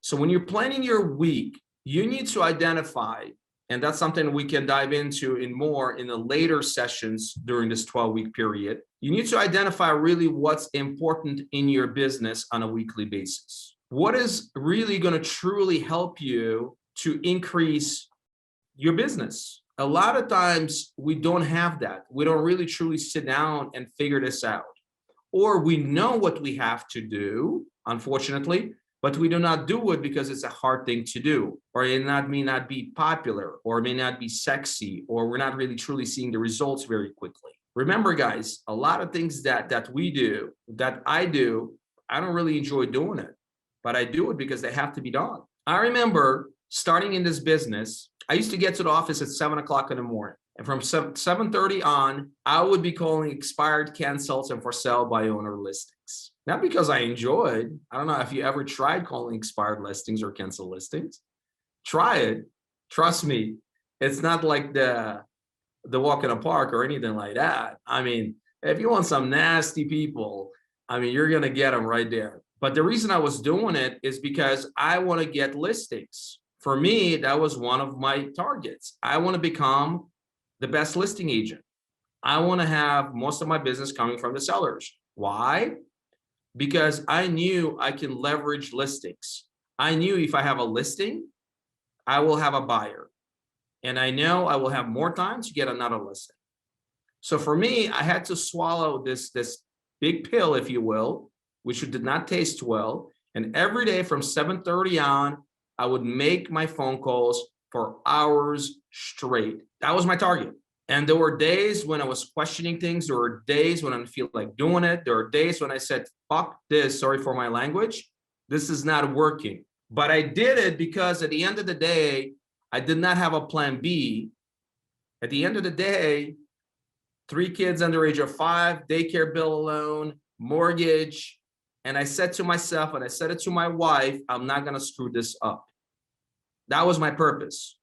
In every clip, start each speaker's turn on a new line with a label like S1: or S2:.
S1: So when you're planning your week, you need to identify, and that's something we can dive into in more in the later sessions during this 12-week period. You need to identify really what's important in your business on a weekly basis. What is really going to truly help you to increase your business? A lot of times we don't have that. We don't really truly sit down and figure this out. Or we know what we have to do, unfortunately, but we do not do it because it's a hard thing to do, or it may not be popular, or it may not be sexy, or we're not really truly seeing the results very quickly. Remember, guys, a lot of things that we do, that I do, I don't really enjoy doing it, but I do it because they have to be done. I remember starting in this business, I used to get to the office at 7 o'clock in the morning. And from 7:30 on, I would be calling expired, cancels, and for sale by owner listings. Not because I enjoyed. I don't know if you ever tried calling expired listings or cancel listings. Try it. Trust me, it's not like the walk in a park or anything like that. I mean, if you want some nasty people, I mean, you're going to get them right there. But the reason I was doing it is because I want to get listings. For me, that was one of my targets. I want to become the best listing agent. I want to have most of my business coming from the sellers. Why? Because I knew I can leverage listings. I knew if I have a listing, I will have a buyer. And I know I will have more time to get another listing. So for me, I had to swallow this big pill, if you will, which did not taste well. And every day from 7:30 on, I would make my phone calls for hours straight. That was my target. And there were days when I was questioning things. There were days when I didn't feel like doing it. There were days when I said, fuck this, sorry for my language. This is not working. But I did it because at the end of the day, I did not have a plan B. At the end of the day, 3 kids under age of 5, daycare bill alone, mortgage. And I said to myself, and I said it to my wife, I'm not going to screw this up. That was my purpose.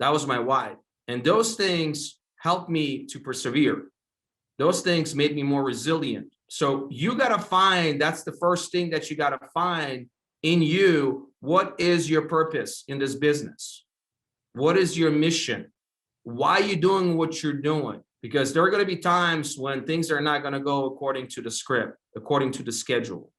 S1: That was my why. And those things helped me to persevere. Those things made me more resilient. So you got to find, that's the first thing that you got to find in you. What is your purpose in this business? What is your mission? Why are you doing what you're doing? Because there are going to be times when things are not going to go according to the script, according to the schedule.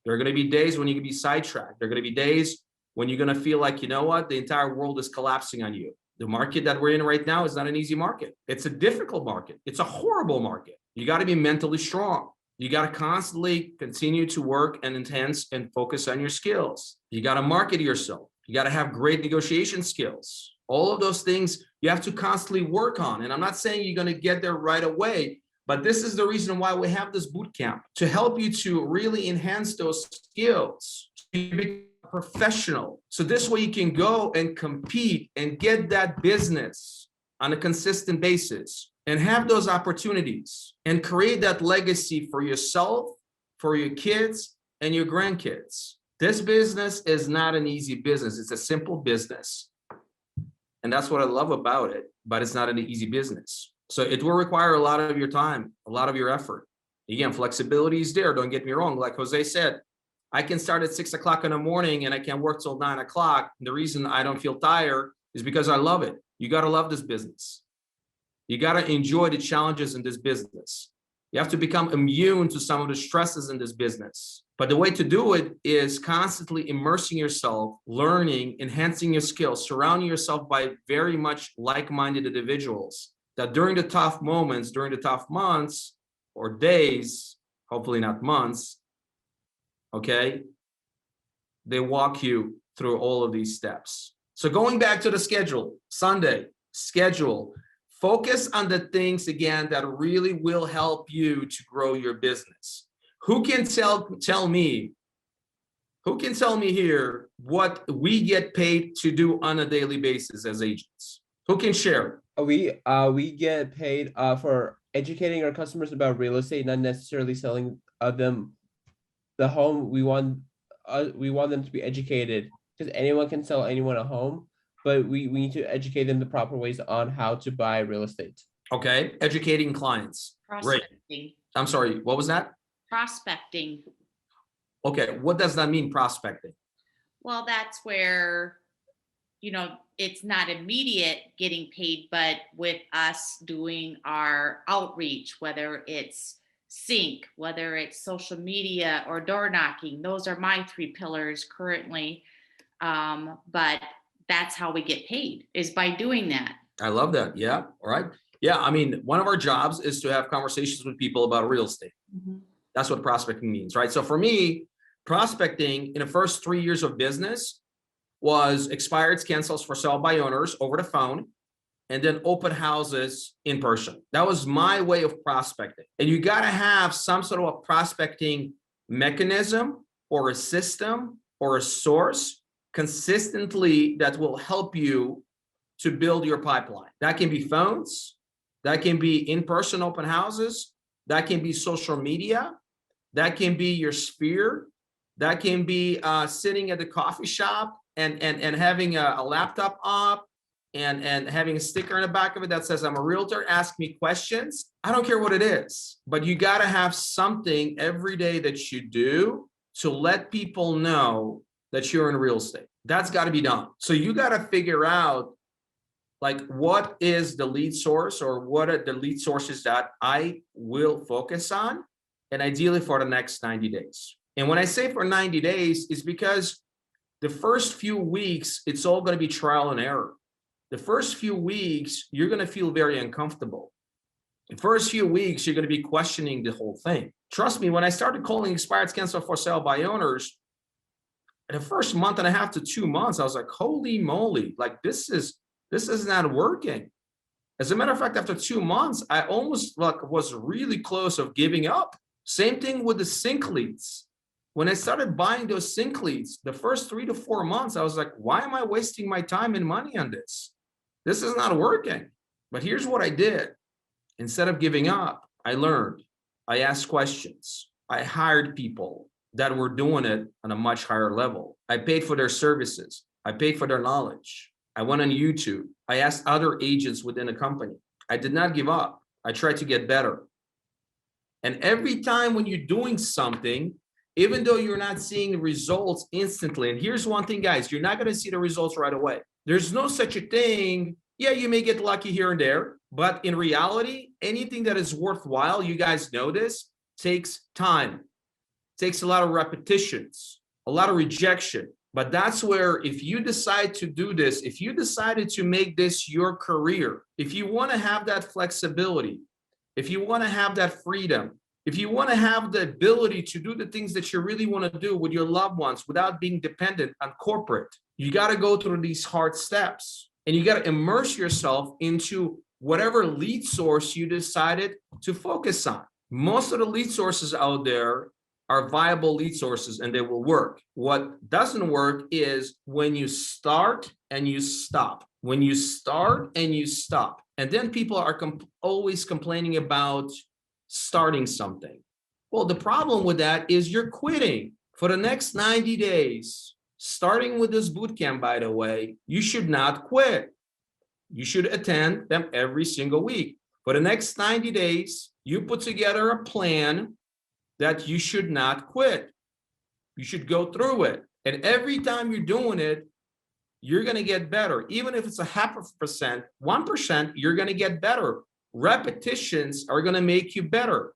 S1: There are going to be days when you can be sidetracked. There are going to be days when you're going to feel like, you know what, the entire world is collapsing on you. The market that we're in right now is not an easy market. It's a difficult market. It's a horrible market. You got to be mentally strong. You got to constantly continue to work and enhance and focus on your skills. You got to market yourself. You got to have great negotiation skills. All of those things you have to constantly work on. And I'm not saying you're going to get there right away, but this is the reason why we have this boot camp, to help you to really enhance those skills, to become a professional. So this way you can go and compete and get that business on a consistent basis and have those opportunities and create that legacy for yourself, for your kids, and your grandkids. This business is not an easy business. It's a simple business. And that's what I love about it, but it's not an easy business. So it will require a lot of your time, a lot of your effort. Again, flexibility is there. Don't get me wrong. Like Jose said, I can start at 6 o'clock in the morning and I can work till 9 o'clock. The reason I don't feel tired is because I love it. You got to love this business. You got to enjoy the challenges in this business. You have to become immune to some of the stresses in this business. But the way to do it is constantly immersing yourself, learning, enhancing your skills, surrounding yourself by very much like-minded individuals that during the tough moments, during the tough months or days, hopefully not months, okay, they walk you through all of these steps. So going back to the schedule, Sunday, schedule, focus on the things, again, that really will help you to grow your business. Who can tell me here what we get paid to do on a daily basis as agents? Who can share?
S2: We get paid for educating our customers about real estate, not necessarily selling them the home. We want them to be educated, because anyone can sell anyone a home, but we need to educate them the proper ways on how to buy real estate.
S1: Okay, educating clients.
S3: Prospecting.
S1: Great. I'm sorry, what was that?
S3: Prospecting.
S1: Okay, what does that mean, prospecting?
S3: Well, that's where, it's not immediate getting paid, but with us doing our outreach, whether it's sync, whether it's social media or door knocking, those are my three pillars currently. But that's how we get paid, is by doing that.
S1: I love that. Yeah. All right. Yeah. I mean, one of our jobs is to have conversations with people about real estate.
S3: Mhm.
S1: That's what prospecting means, right? So for me, prospecting in the first 3 years of business was expireds, cancels for sale by owners over the phone, and then open houses in person. That was my way of prospecting. And you got to have some sort of a prospecting mechanism or a system or a source consistently that will help you to build your pipeline. That can be phones, that can be in-person open houses, that can be social media, that can be your sphere, that can be sitting at the coffee shop and having a laptop up and having a sticker in the back of it that says, I'm a realtor, ask me questions. I don't care what it is, but you got to have something every day that you do to let people know that you're in real estate. That's got to be done. So you got to figure out like what is the lead source or what are the lead sources that I will focus on, and ideally for the next 90 days. And when I say for 90 days, is because the first few weeks, it's all going to be trial and error. The first few weeks, you're going to feel very uncomfortable. The first few weeks, you're going to be questioning the whole thing. Trust me, when I started calling expireds, cancel for sale by owners, in the first month and a half to 2 months, I was like, holy moly, like this is not working. As a matter of fact, after 2 months, I almost like was really close of giving up. Same thing with the sync leads. When I started buying those sync leads, the first 3 to 4 months, I was like, why am I wasting my time and money on this? This is not working. But here's what I did. Instead of giving up, I learned. I asked questions. I hired people that were doing it on a much higher level. I paid for their services. I paid for their knowledge. I went on YouTube. I asked other agents within a company. I did not give up. I tried to get better. And every time when you're doing something, even though you're not seeing the results instantly, and here's one thing, guys, you're not going to see the results right away. There's no such a thing. Yeah, you may get lucky here and there, but in reality, anything that is worthwhile, you guys know this, takes time, takes a lot of repetitions, a lot of rejection. But that's where if you decide to do this, if you decided to make this your career, if you want to have that flexibility, if you want to have that freedom, if you want to have the ability to do the things that you really want to do with your loved ones without being dependent on corporate, you got to go through these hard steps and you got to immerse yourself into whatever lead source you decided to focus on. Most of the lead sources out there are viable lead sources and they will work. What doesn't work is when you start and you stop. When you start and you stop. And then people are always complaining about starting something. Well, the problem with that is you're quitting for the next 90 days. Starting with this bootcamp, by the way, you should not quit. You should attend them every single week. For the next 90 days, you put together a plan that you should not quit. You should go through it. And every time you're doing it, you're going to get better. Even if it's a 0.5%, 1%, you're going to get better. Repetitions are going to make you better.